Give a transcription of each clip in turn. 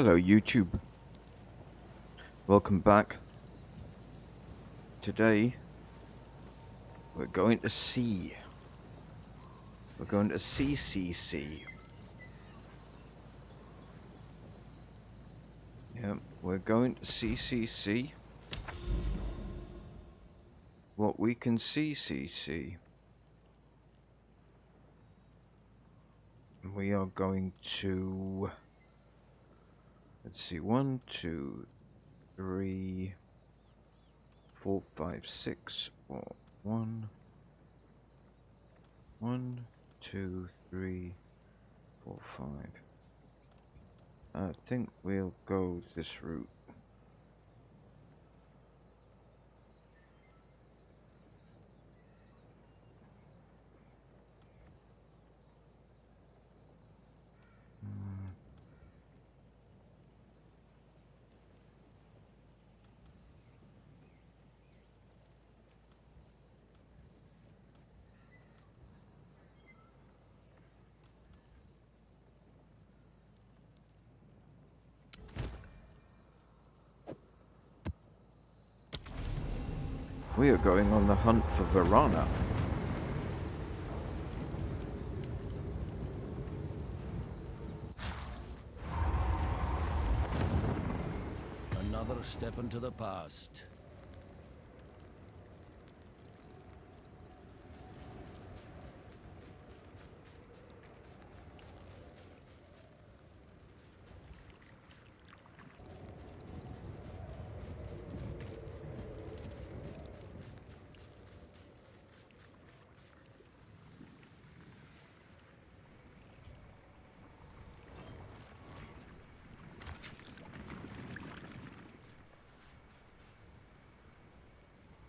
Hello YouTube, welcome back. Today we're going to see. We're going to CCC. Yeah, we're going to CCC. What we can CCC. We are going to, let's see, 1, 2, 3, 4, 5, 6, or 1, 1, 2, 3, 4, 5. I think we'll go this route. We are going on the hunt for Voranna. Another step into the past.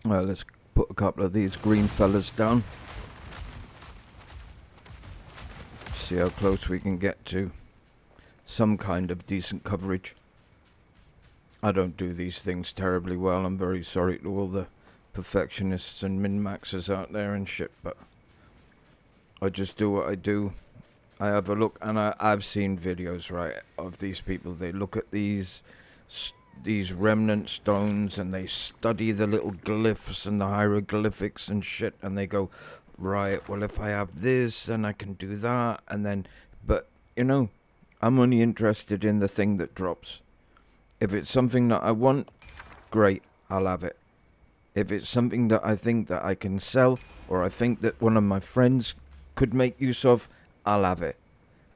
Well, let's put a couple of these green fellas down. See how close we can get to some kind of decent coverage. I don't do these things terribly well. I'm very sorry to all the perfectionists and min-maxers out there and shit, but I just do what I do. I have a look, and I've seen videos, right, of these people. They look at these remnant stones and they study the little glyphs and the hieroglyphics and shit, and they go, right, well, if I have this, then I can do that, and then, but, you know, I'm only interested in the thing that drops. If it's something that I want, great, I'll have it. If it's something that I think that I can sell, or I think that one of my friends could make use of, I'll have it.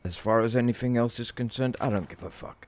As far as anything else is concerned, I don't give a fuck.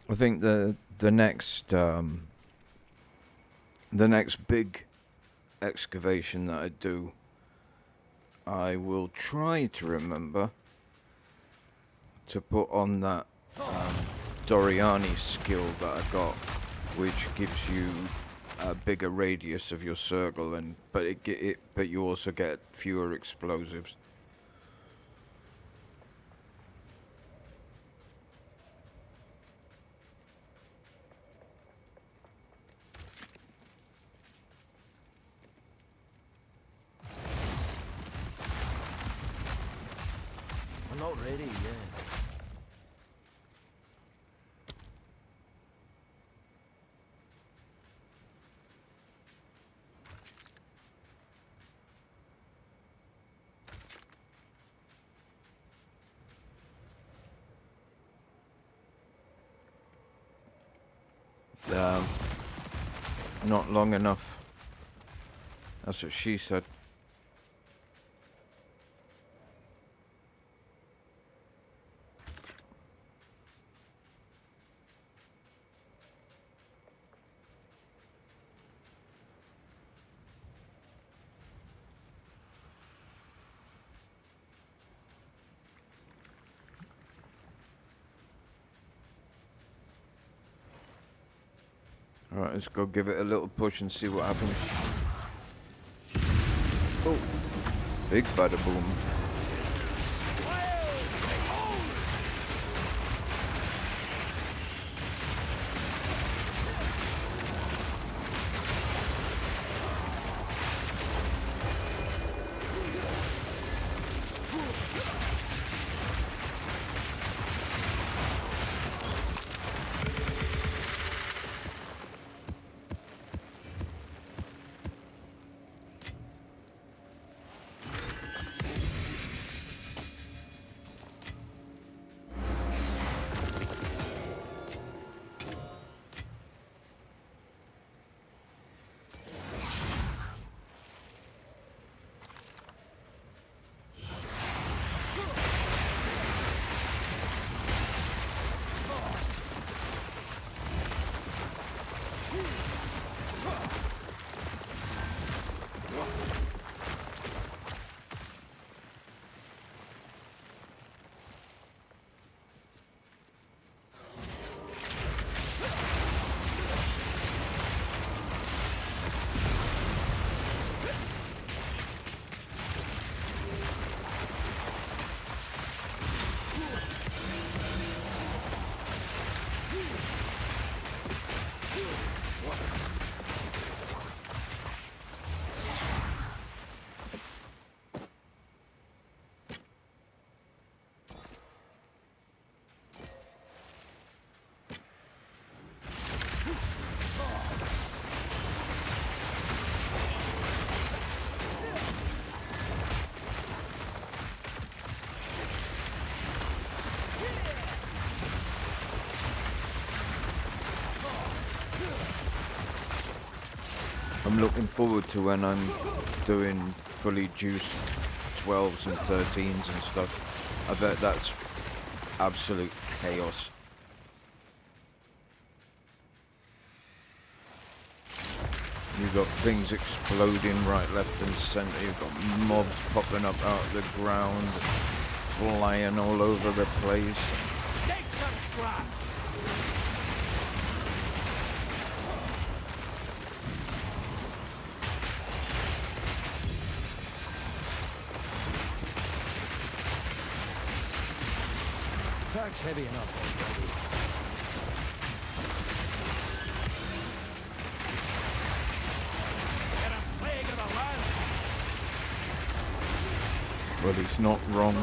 I think the next big excavation that I do, I will try to remember to put on that Doriani skill that I got, which gives you a bigger radius of your circle, and but you also get fewer explosives. I'm not ready yet. Not long enough. That's what she said. Alright, let's go give it a little push and see what happens. Oh, big bada boom. I'm looking forward to when I'm doing fully juiced 12s and 13s and stuff. I bet that's absolute chaos. You've got things exploding right, left and centre. You've got mobs popping up out of the ground, flying all over the place. Take some grass. Pack's heavy enough already. Get a plague of a land. Well, he's not wrong.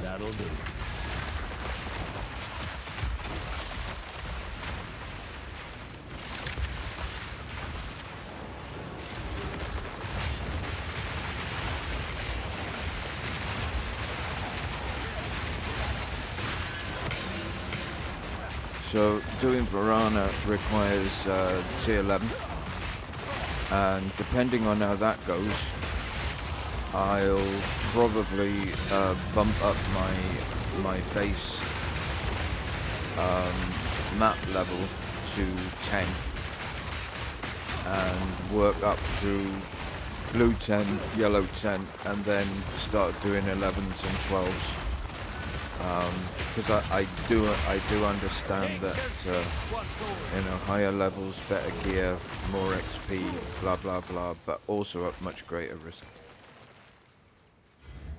That'll do. So doing Voranna requires tier 11, and depending on how that goes, I'll probably bump up my base map level to 10 and work up through blue 10, yellow 10, and then start doing 11s and 12s. Because I do understand that higher levels, better gear, more XP, blah blah blah, but also at much greater risk.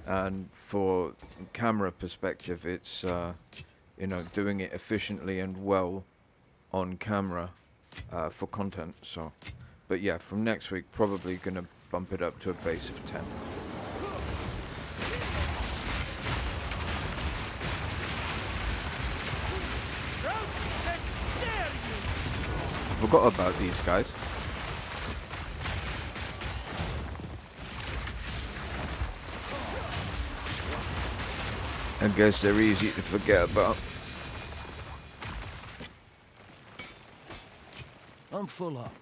And for camera perspective, it's doing it efficiently and well on camera for content. So, but yeah, from next week probably gonna bump it up to a base of 10. I forgot about these guys. I guess they're easy to forget about. I'm full up.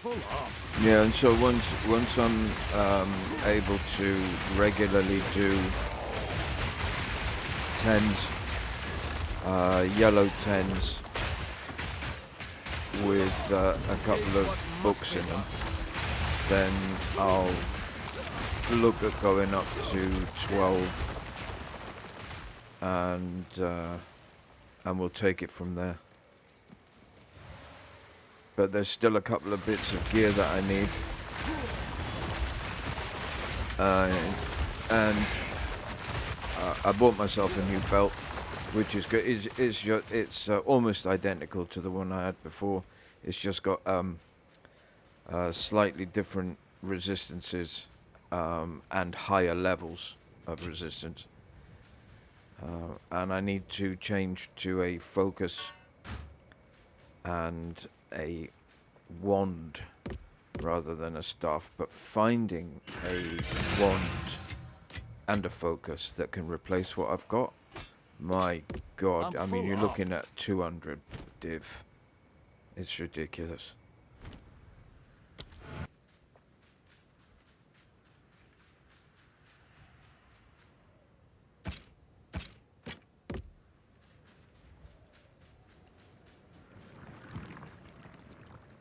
full up. Yeah, and so once I'm able to regularly do tens, yellow tens with a couple of books in them, then I'll look at going up to 12, and we'll take it from there. But there's still a couple of bits of gear that I need, and I bought myself a new belt, which is good. It's almost identical to the one I had before. It's just got slightly different resistances and higher levels of resistance. And I need to change to a focus and a wand rather than a staff, but finding a wand and a focus that can replace what I've got, my god, I mean, you're looking at 200 div. It's ridiculous.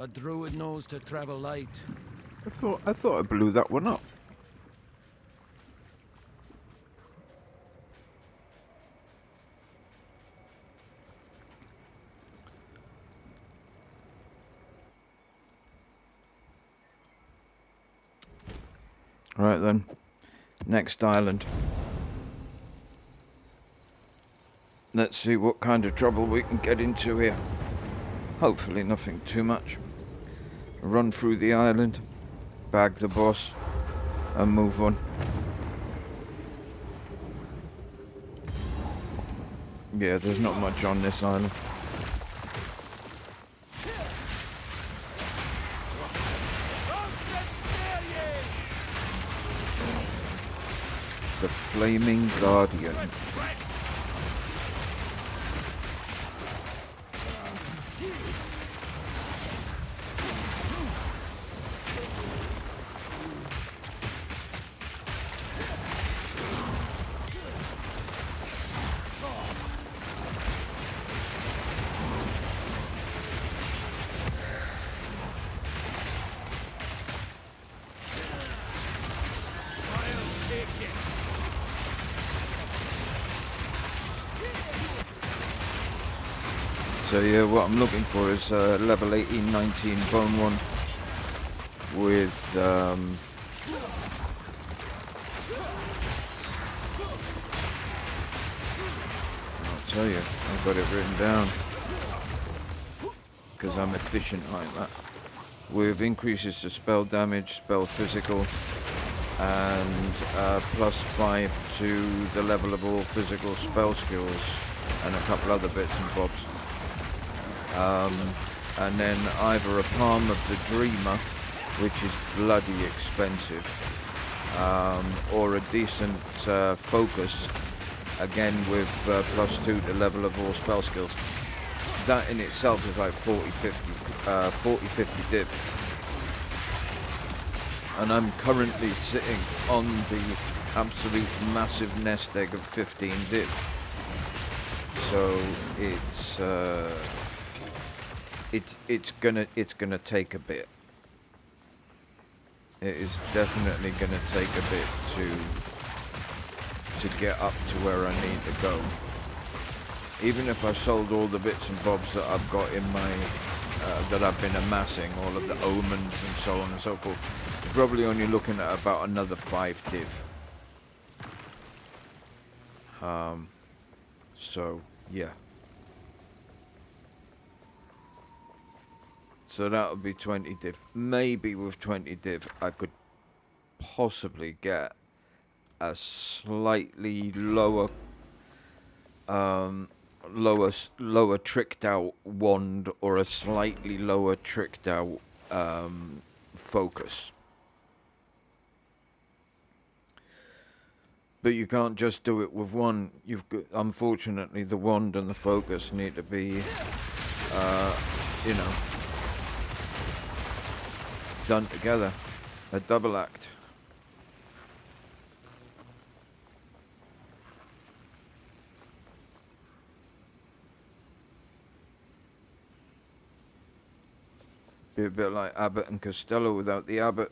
A druid knows to travel light. I thought I blew that one up. Right then, next island. Let's see what kind of trouble we can get into here. Hopefully nothing too much. Run through the island, bag the boss, and move on. Yeah, there's not much on this island. The Flaming Guardian. So yeah, what I'm looking for is level 18, 19 bone wand with I'll tell you, I've got it written down because I'm efficient like that. With increases to spell damage, spell physical, and +5 to the level of all physical spell skills, and a couple other bits and bobs. And then either a Palm of the Dreamer, which is bloody expensive, or a decent focus, again with +2 to level of all spell skills. That in itself is like 40-50 div. And I'm currently sitting on the absolute massive nest egg of 15 div. So it's gonna take a bit. It is definitely gonna take a bit to get up to where I need to go. Even if I sold all the bits and bobs that I've got in my that I've been amassing, all of the omens and so on and so forth, you're probably only looking at about another 5 div. So yeah. So that would be 20 div. Maybe with 20 div I could possibly get a slightly lower tricked out wand, or a slightly lower tricked out focus. But you can't just do it with one. You've got, unfortunately, the wand and the focus need to be, you know, done together. A double act. Be a bit like Abbott and Costello without the Abbott.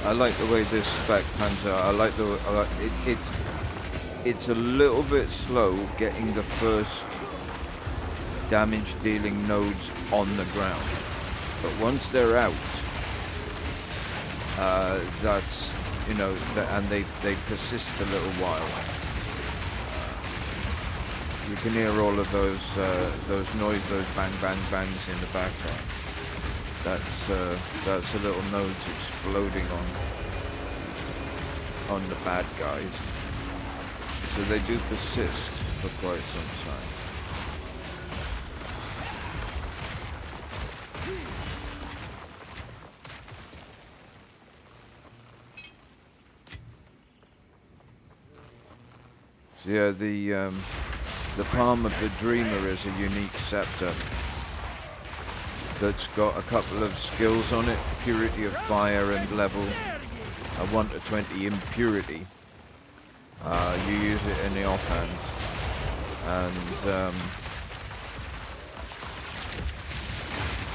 I like the way this spec pans out. I like it. It's a little bit slow getting the first damage dealing nodes on the ground, but once they're out, that's and they persist a little while. You can hear all of those noise, those bang bang bangs in the background. That's a little nodes exploding on the bad guys. So they do persist for quite some time. So yeah, the Palm of the Dreamer is a unique scepter that's got a couple of skills on it: purity of fire and level. A 1 to 20 impurity. You use it in the offhand, and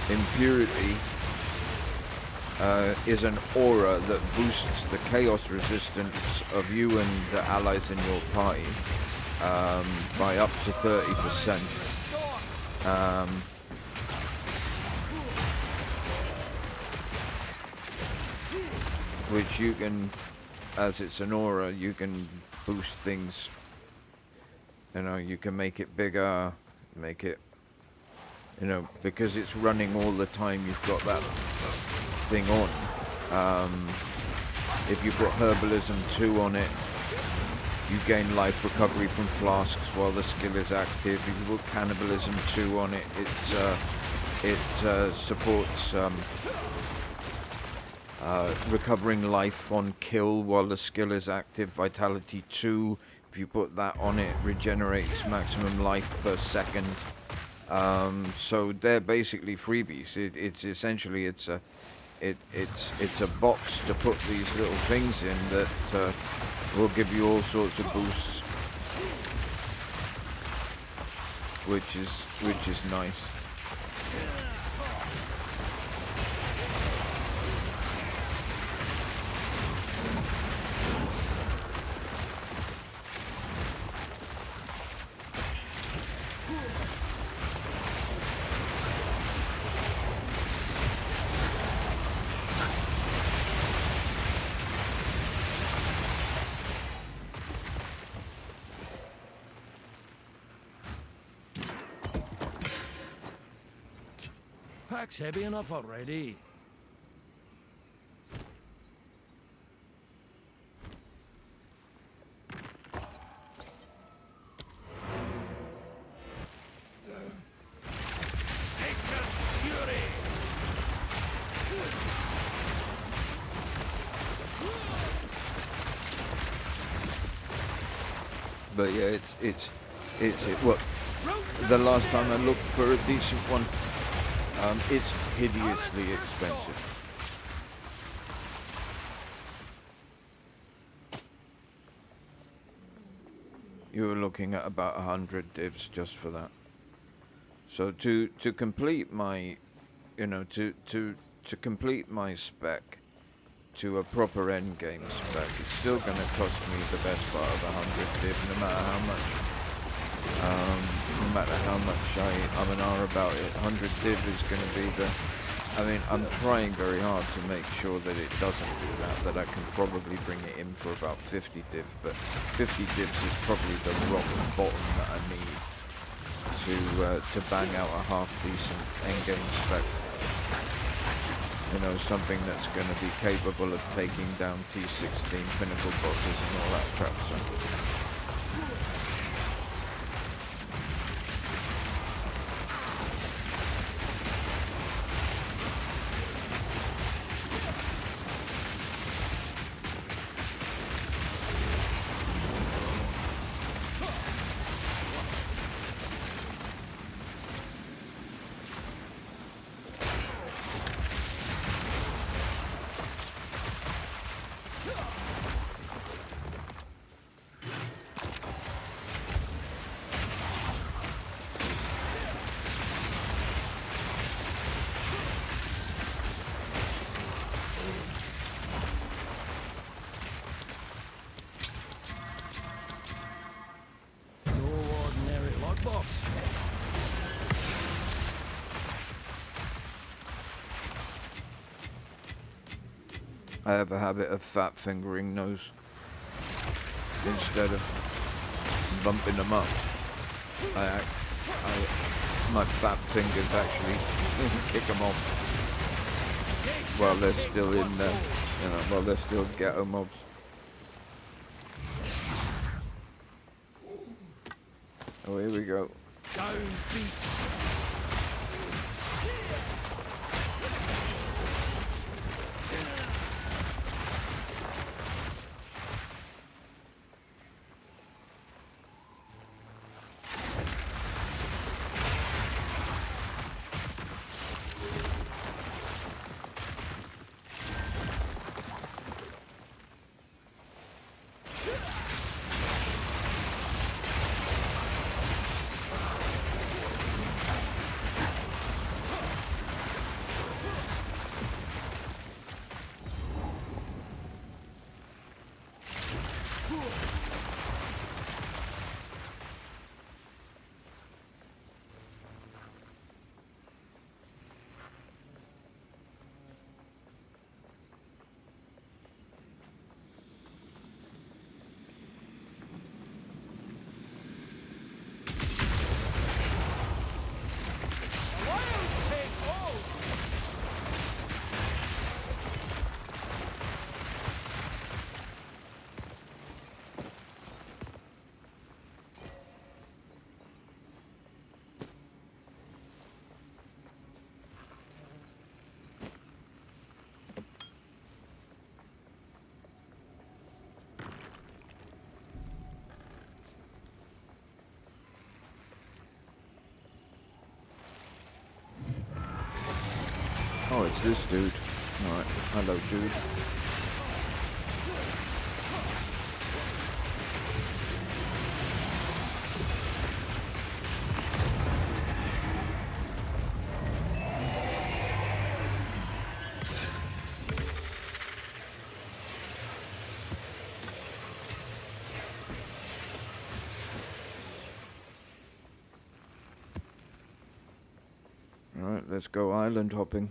impurity is an aura that boosts the chaos resistance of you and the allies in your party by up to 30%. Which you can, as it's an aura, you can boost things. You can make it bigger, make it, because it's running all the time. You've got that thing on. If you put Herbalism 2 on it, you gain life recovery from flasks while the skill is active. If you put Cannibalism 2 on it, it supports recovering life on kill while the skill is active. Vitality 2, if you put that on it, regenerates maximum life per second. So they're basically freebies. It's essentially it's a box to put these little things in that will give you all sorts of boosts, which is nice. Pack's heavy enough already. But yeah, it's well, the last time I looked for a decent one, it's hideously expensive. you were looking at about 100 divs just for that. So to complete my, to complete my spec to a proper endgame spec, it's still going to cost me the best part of 100 div, no matter how much I'm an R about it. 100 div is going to be the. I mean, I'm trying very hard to make sure that it doesn't do that I can probably bring it in for about 50 div, but 50 divs is probably the rock bottom that I need to bang out a half decent endgame spec. Something that's going to be capable of taking down T16 pinnacle bosses and all that crap. So. I have a habit of fat fingering those instead of bumping them up. My fat fingers actually kick them off while they're still in there, while they're still ghetto mobs. Oh, here we go. Oh, it's this dude. Alright, hello dude. Alright, let's go island hopping.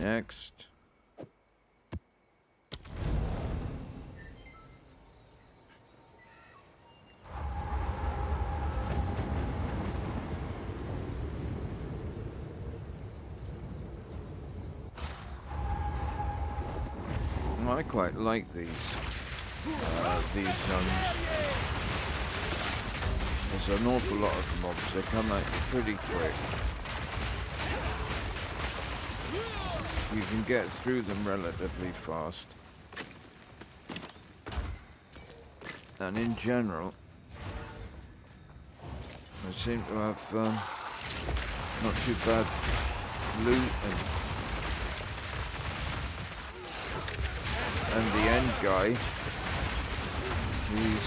Next. I quite like these zones. There's an awful lot of mobs. They come out pretty quick. You can get through them relatively fast. And in general, they seem to have Not too bad loot, and the end guy, he's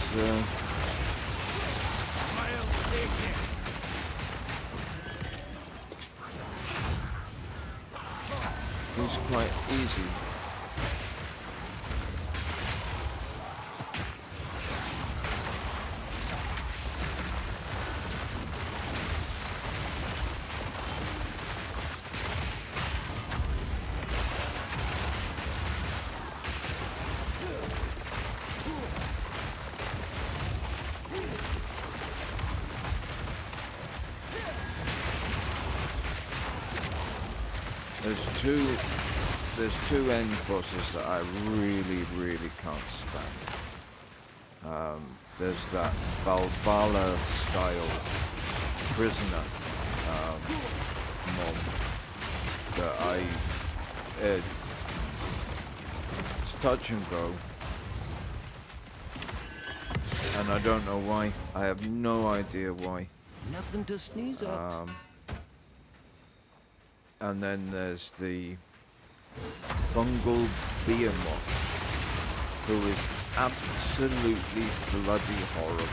quite easy. There's two end bosses that I really can't stand. There's that Valhalla style prisoner mob that it's touch and go, and I don't know why. I have no idea why. Nothing to sneeze at. And then there's the fungal behemoth, who is absolutely bloody horrible.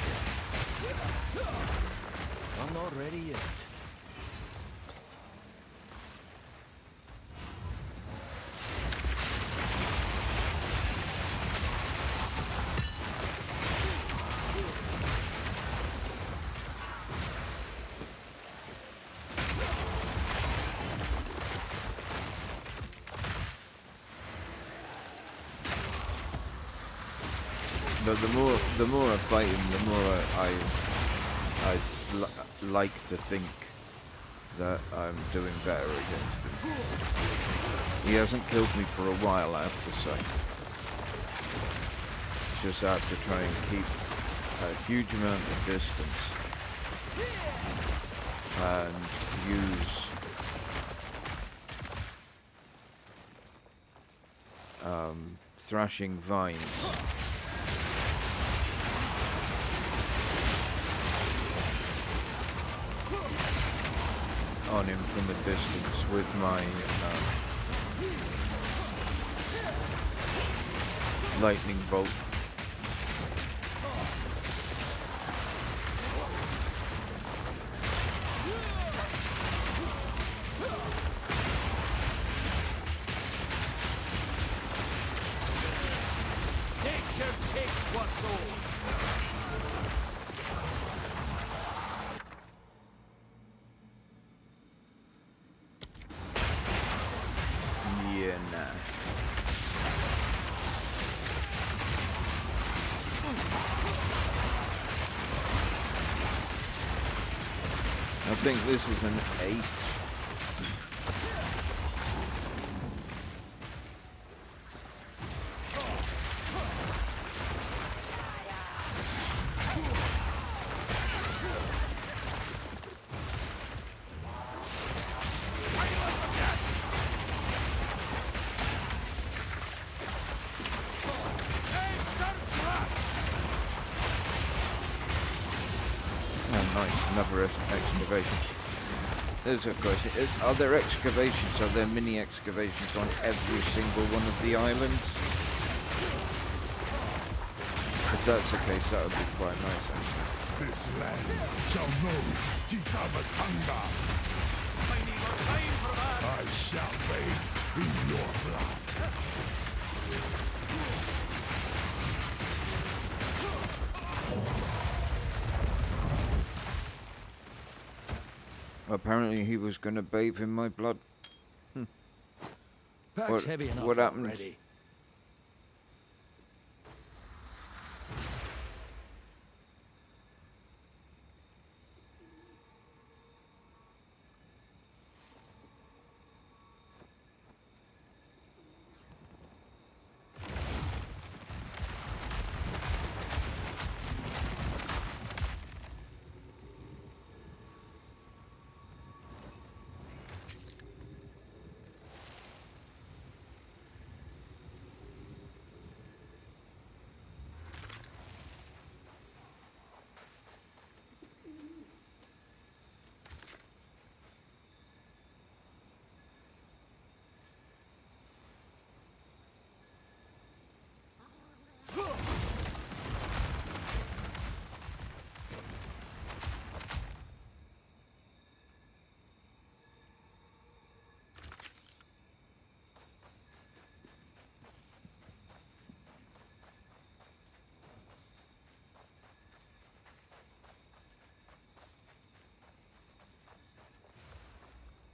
I'm not ready yet. But the more I fight him, the more I like to think that I'm doing better against him. He hasn't killed me for a while, I have to say. Just have to try and keep a huge amount of distance and use thrashing vines on him from a distance with my lightning bolt. I think this is an 8. Another excavation. There's a question. Are there excavations? Are there mini excavations on every single one of the islands? If that's the case, that would be quite nice, actually. This land shall know Kitabatanga. I shall bathe in your blood. Apparently he was going to bathe in my blood. Pack's heavy enough what happened? already.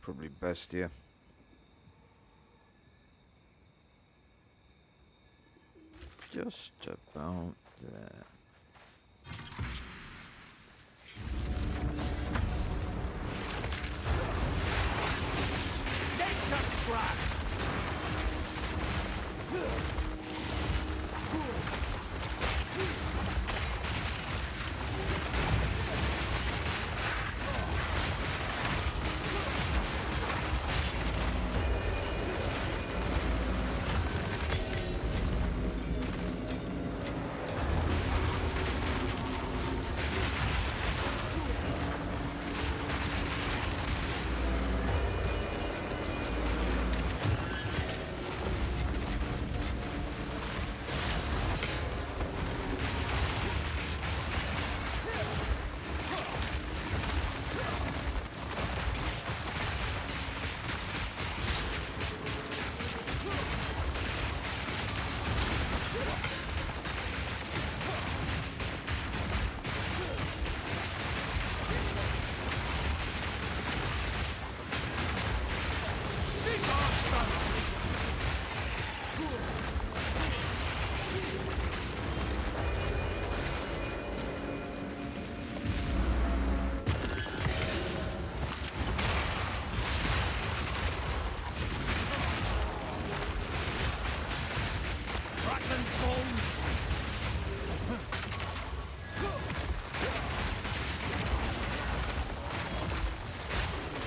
Probably best here. Just about there.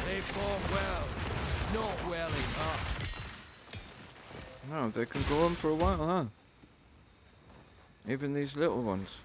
They fought well, not well enough. No, they can go on for a while, huh? Even these little ones.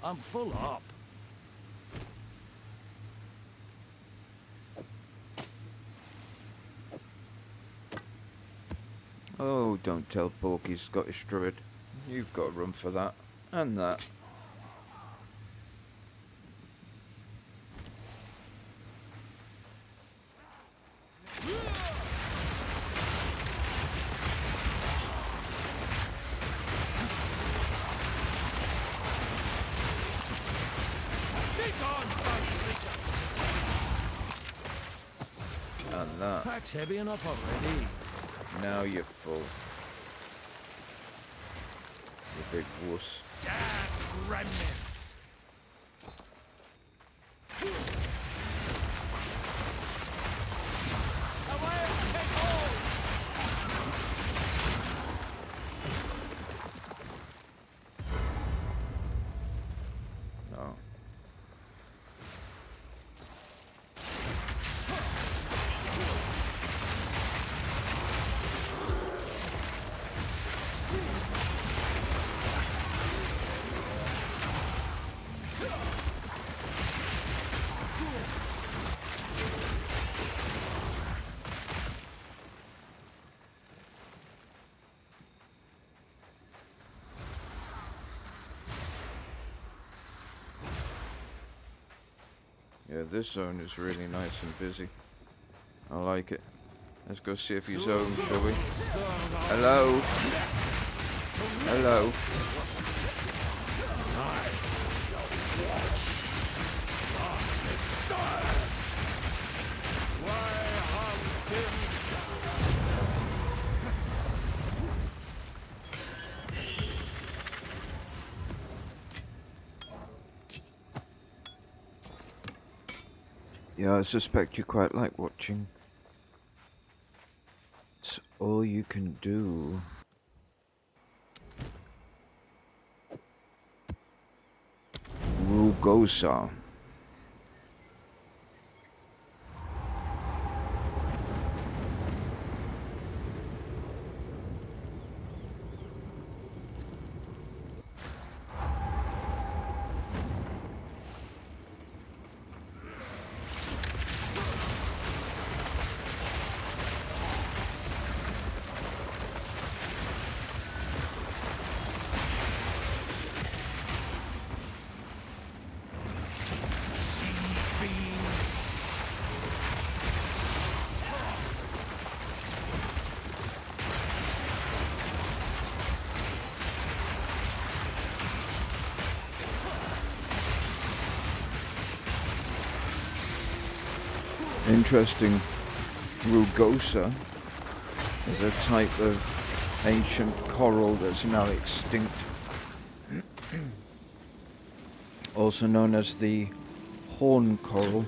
I'm full up. Oh, don't tell Porky Scottish Druid. You've got room for that. And that. And that. Pack's heavy enough already. Now you're full. You big wuss. Damn remnants! Away, take hold! No. Yeah, this zone is really nice and busy. I like it. Let's go see if he's home, shall we? Hello? Hello? Yeah, I suspect you quite like watching. It's all you can do. Rugosa. Interesting. Rugosa is a type of ancient coral that's now extinct. Also known as the horn coral.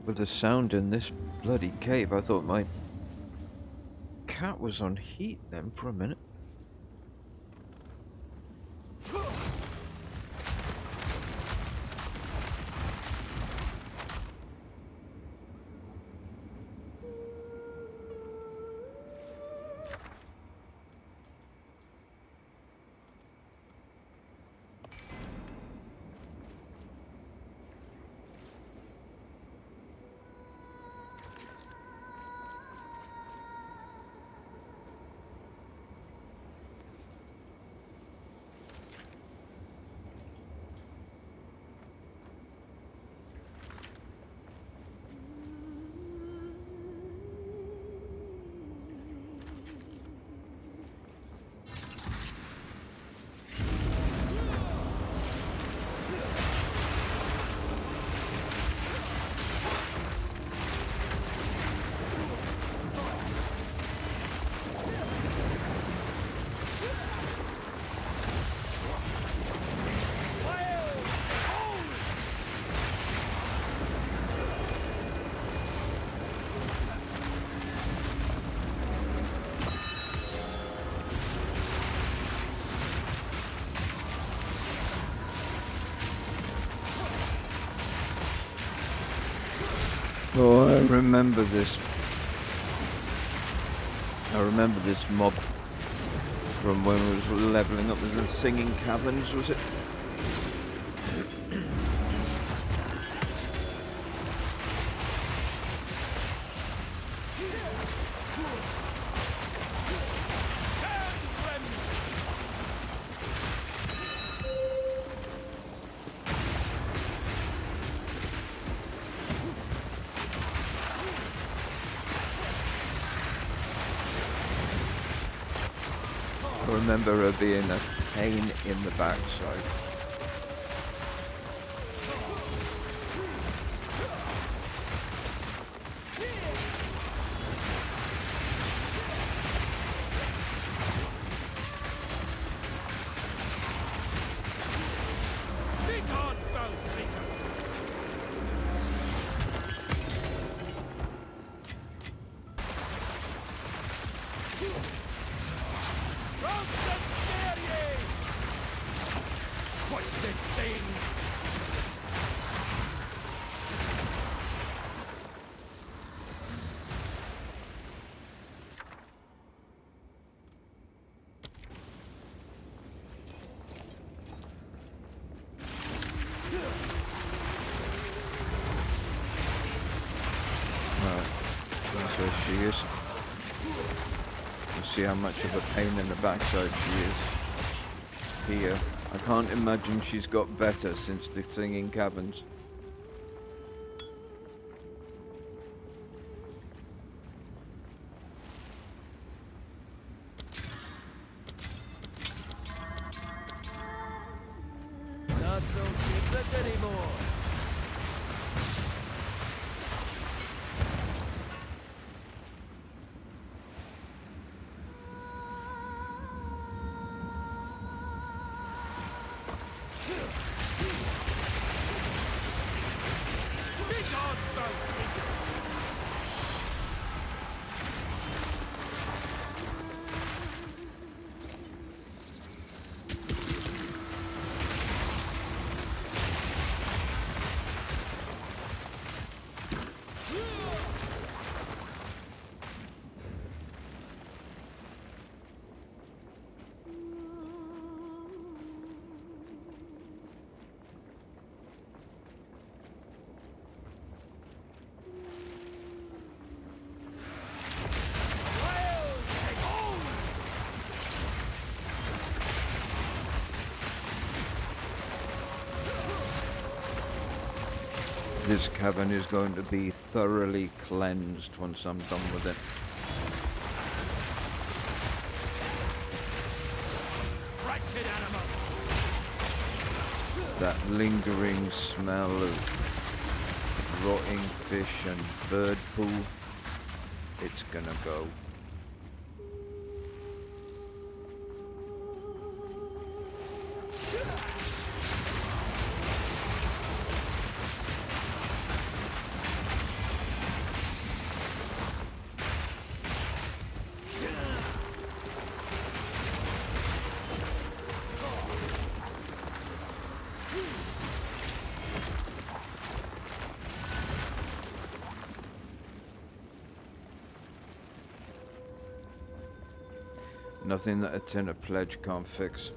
With the sound in this bloody cave, I thought my cat was on heat then for a minute. Oh, I remember this. I remember this mob from when we was leveling up in the Singing Caverns, was it? I remember her being a pain in the backside. is. You see how much of a pain in the backside she is here. I can't imagine she's got better since the singing caverns. Not so secret anymore. This cavern is going to be thoroughly cleansed once I'm done with it. Wretched animal. That lingering smell of rotting fish and bird poo, it's gonna go. Nothing that a tin of pledge can't fix.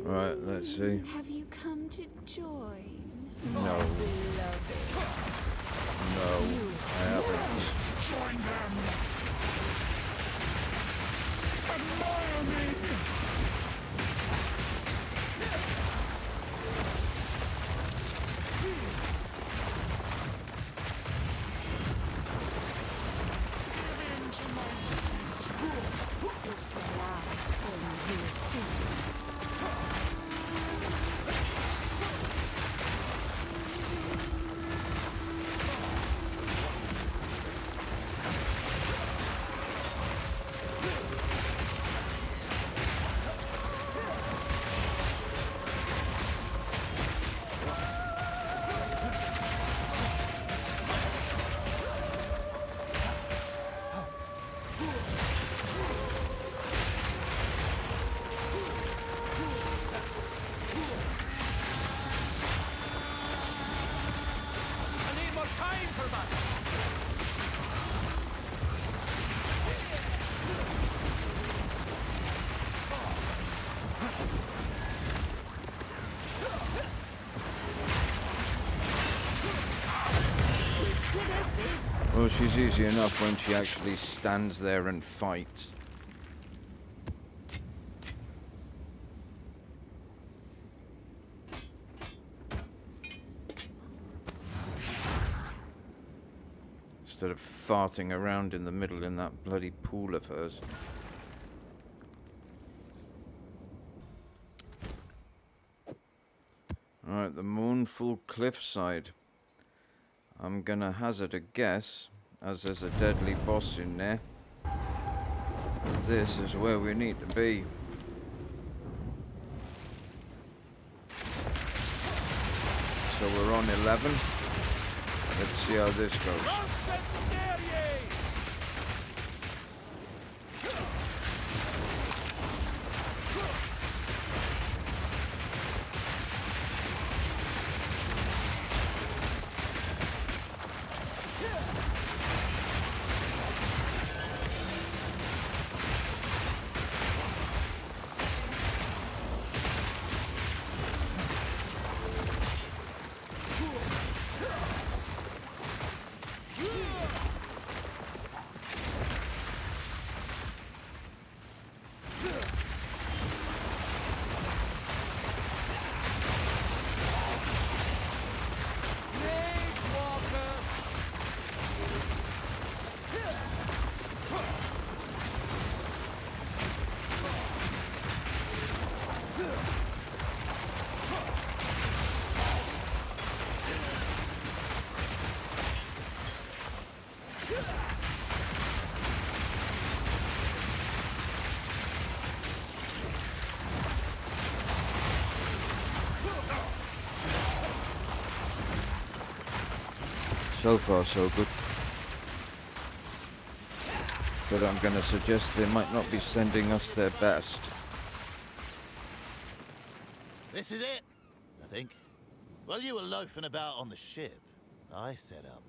Right, let's see. Have you come to join? No. My beloved? No, I haven't. Join them! Admire me! Into my hand. It's the last thing you'll see. Well, she's easy enough when she actually stands there and fights. Instead of farting around in the middle in that bloody pool of hers. Alright, the mournful cliffside. I'm gonna hazard a guess, as there's a deadly boss in there. This is where we need to be. So we're on 11. Let's see how this goes. So far, so good. But I'm going to suggest they might not be sending us their best. This is it, I think. While you were loafing about on the ship, I set up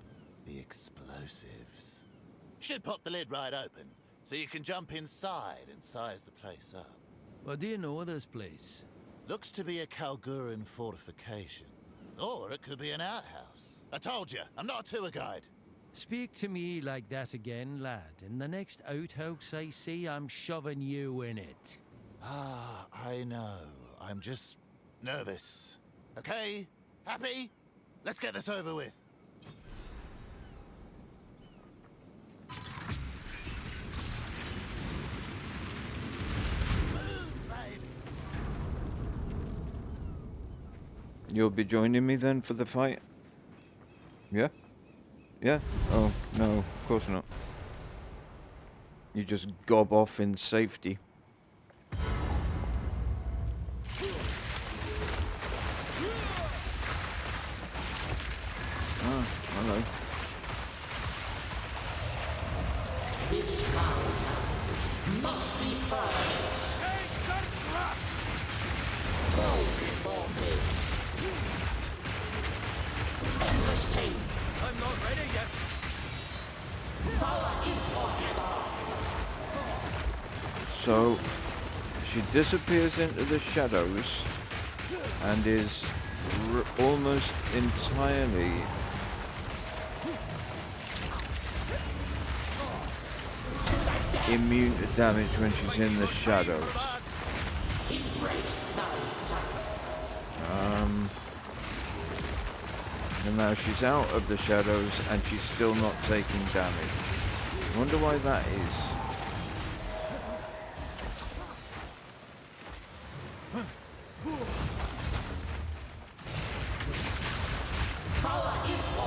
the explosives. Should pop the lid right open, so you can jump inside and size the place up. What do you know of this place? Looks to be a Kalguran fortification. Or it could be an outhouse. I told you, I'm not a tour guide. Speak to me like that again, lad. In the next outhouse I see, I'm shoving you in it. Ah, I know. I'm just nervous. Okay? Happy? Let's get this over with. You'll be joining me then for the fight? Yeah? Yeah? Oh, no, of course not. You just gob off in safety. Ah, hello. This mountain must be purged. Go before me. Endless pain. I'm not ready yet. Power is forever. So, she disappears into the shadows and is almost entirely immune to damage when she's in the shadows. And now she's out of the shadows and she's still not taking damage. I wonder why that is.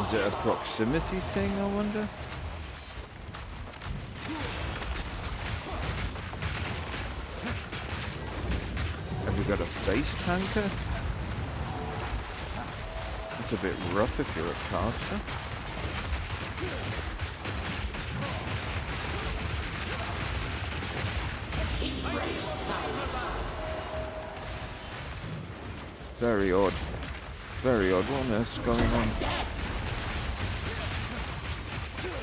Is it a proximity thing, I wonder? Have we got a face tanker? It's a bit rough if you're a caster. Very odd. Very odd. What on earth's going on?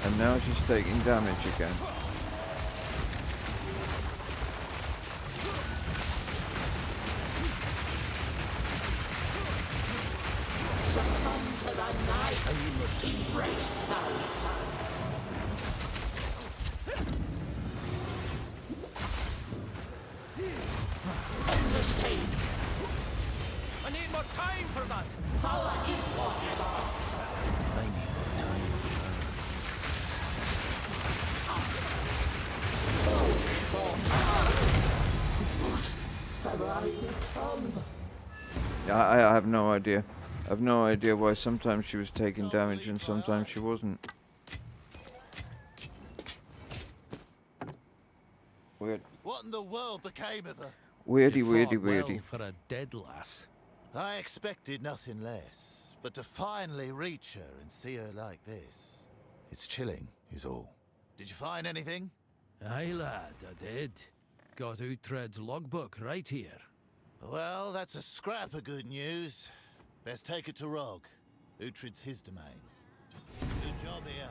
And now she's taking damage again. Embrace the endless pain. I need more time for that. Power is forever. I need more time I have no idea. I have no idea why sometimes she was taking damage and sometimes she wasn't. Weird. What in the world became of her? Weirdy, You weirdy, fought well weirdy. for a dead lass. I expected nothing less, but to finally reach her and see her like this, it's chilling, is all. Did you find anything? Aye, lad, I did. Got Uhtred's logbook right here. Well, that's a scrap of good news. Best take it to Rog. Uhtred's his domain. Good job here.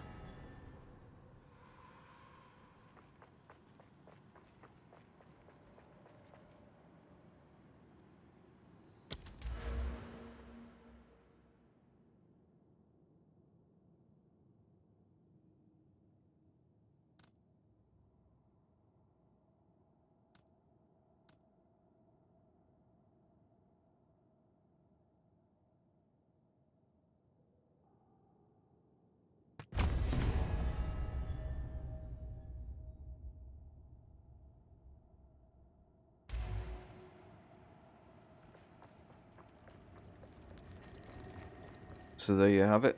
So there you have it.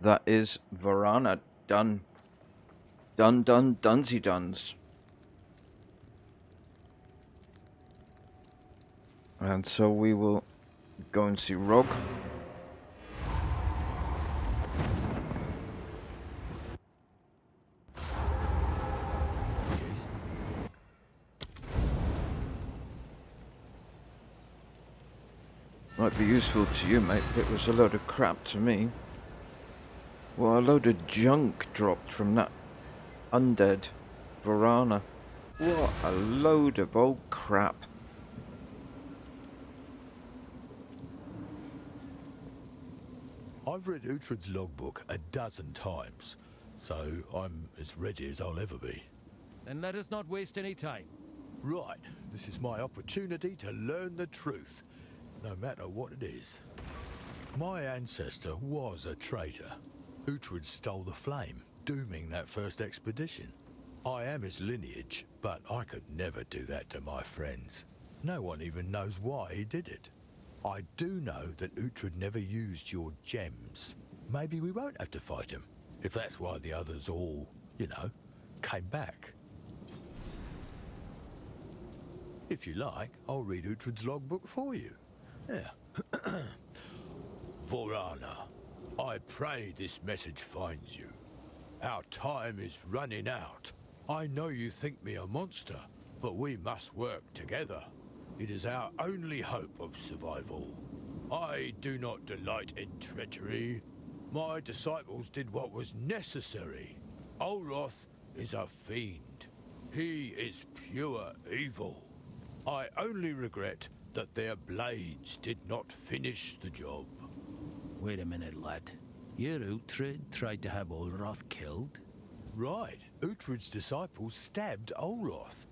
That is Voranna done. Done, dunsy duns. And so we will go and see Rog. Might be useful to you, mate, but it was a load of crap to me. Well, a load of junk dropped from that undead Voranna. What a load of old crap. I've read Uhtred's logbook a dozen times, so I'm as ready as I'll ever be. Then let us not waste any time. Right, this is my opportunity to learn the truth, no matter what it is. My ancestor was a traitor. Uhtred stole the flame, dooming that first expedition. I am his lineage, but I could never do that to my friends. No one even knows why he did it. I do know that Uhtred never used your gems. Maybe we won't have to fight him, if that's why the others all, you know, came back. If you like, I'll read Uhtred's logbook for you. Yeah. Voranna, I pray this message finds you. Our time is running out. I know you think me a monster, but we must work together. It is our only hope of survival. I do not delight in treachery. My disciples did what was necessary. Olroth is a fiend. He is pure evil. I only regret that their blades did not finish the job. Wait a minute, lad. Your Uhtred tried to have Olroth killed? Right. Uhtred's disciples stabbed Olroth.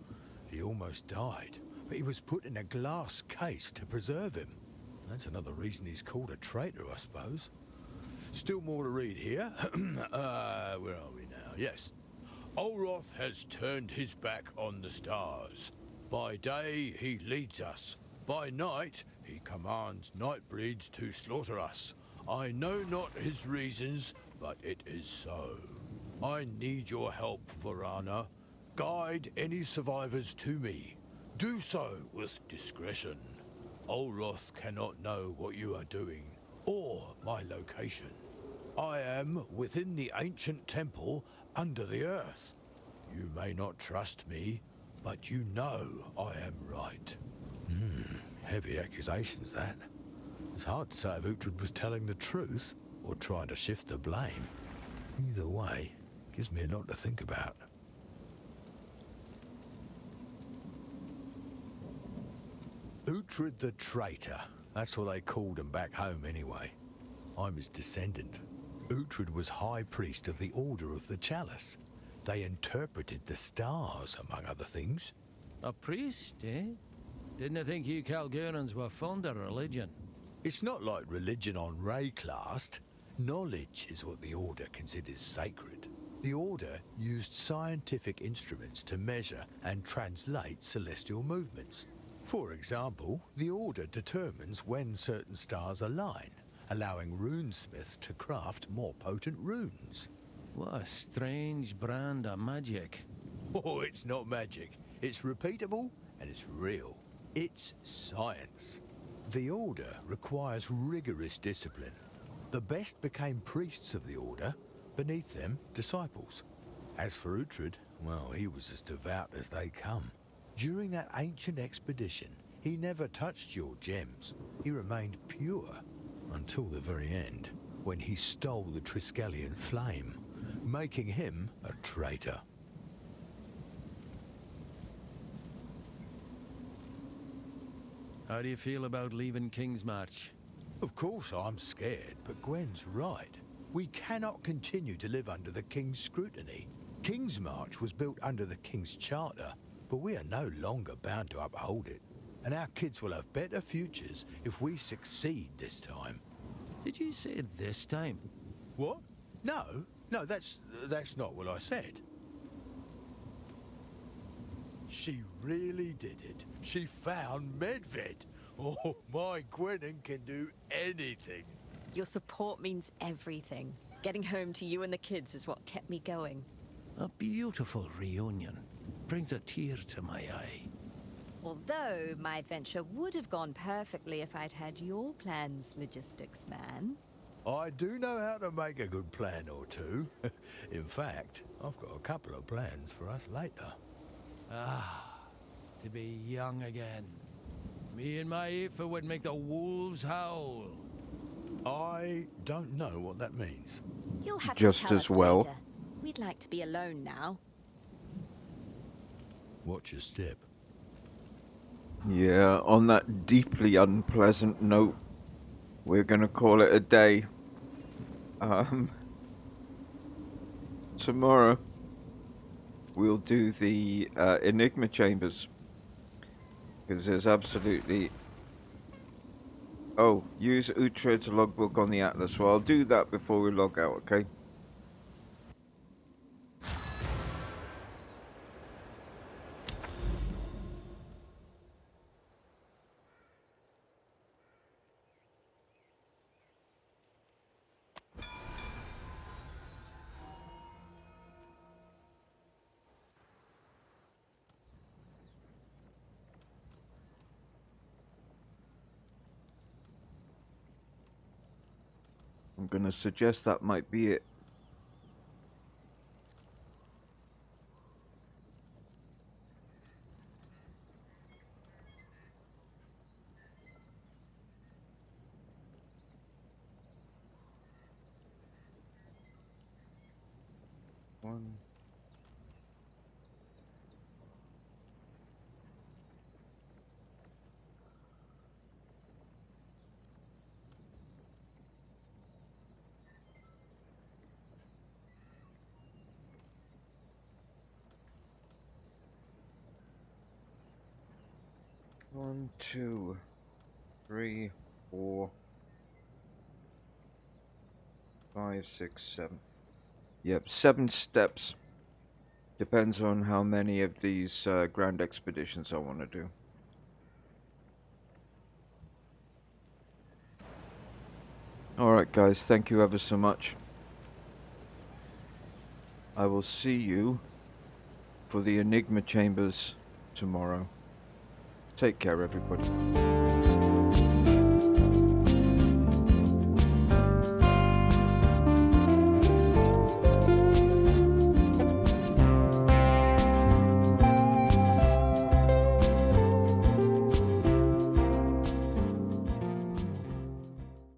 He almost died, but he was put in a glass case to preserve him. That's another reason he's called a traitor, I suppose. Still more to read here. Where are we now? Yes. Olroth has turned his back on the stars. By day, he leads us. By night, he commands nightbreeds to slaughter us. I know not his reasons, but it is so. I need your help, Voranna. Guide any survivors to me. Do so with discretion. Olroth cannot know what you are doing, or my location. I am within the ancient temple under the earth. You may not trust me, but you know I am right. Heavy accusations, that. It's hard to say if Uhtred was telling the truth or trying to shift the blame. Either way, gives me a lot to think about. Uhtred the traitor. That's what they called him back home anyway. I'm his descendant. Uhtred was high priest of the Order of the Chalice. They interpreted the stars, among other things. A priest, eh? Didn't I think you Calgurans were fond of religion? It's not like religion on Rayclast. Knowledge is what the Order considers sacred. The Order used scientific instruments to measure and translate celestial movements. For example, the Order determines when certain stars align, allowing runesmiths to craft more potent runes. What a strange brand of magic. Oh, it's not magic. It's repeatable and it's real. It's science. The Order requires rigorous discipline. The best became priests of the Order, beneath them, disciples. As for Uhtred, well, he was as devout as they come. During that ancient expedition, he never touched your gems. He remained pure until the very end, when he stole the Triskelion flame, making him a traitor. How do you feel about leaving Kingsmarch? Of course I'm scared, but Gwen's right. We cannot continue to live under the King's scrutiny. Kingsmarch was built under the King's Charter, but we are no longer bound to uphold it. And our kids will have better futures if we succeed this time. Did you say this time? What? No, that's not what I said. She really did it. She found Medved. Oh, my Gwenin can do anything. Your support means everything. Getting home to you and the kids is what kept me going. A beautiful reunion. Brings a tear to my eye. Although my adventure would have gone perfectly if I'd had your plans, logistics man. I do know how to make a good plan or two. In fact, I've got a couple of plans for us later. Ah, to be young again. Me and my Aoife would make the wolves howl. I don't know what that means. You'll have Just to tell as us well. later. We'd like to be alone now. Watch your step. Yeah, on that deeply unpleasant note, we're gonna call it a day. Tomorrow we'll do the Enigma Chambers. Because there's absolutely... Oh, use Uhtred's logbook on the Atlas. Well, I'll do that before we log out, okay? I'm gonna suggest that might be it. One. One, 2, 3, 4, 5, 6, 7. Yep, 7 steps. Depends on how many of these grand expeditions I want to do. Alright guys, thank you ever so much. I will see you for the Enigma Chambers tomorrow. Take care everybody.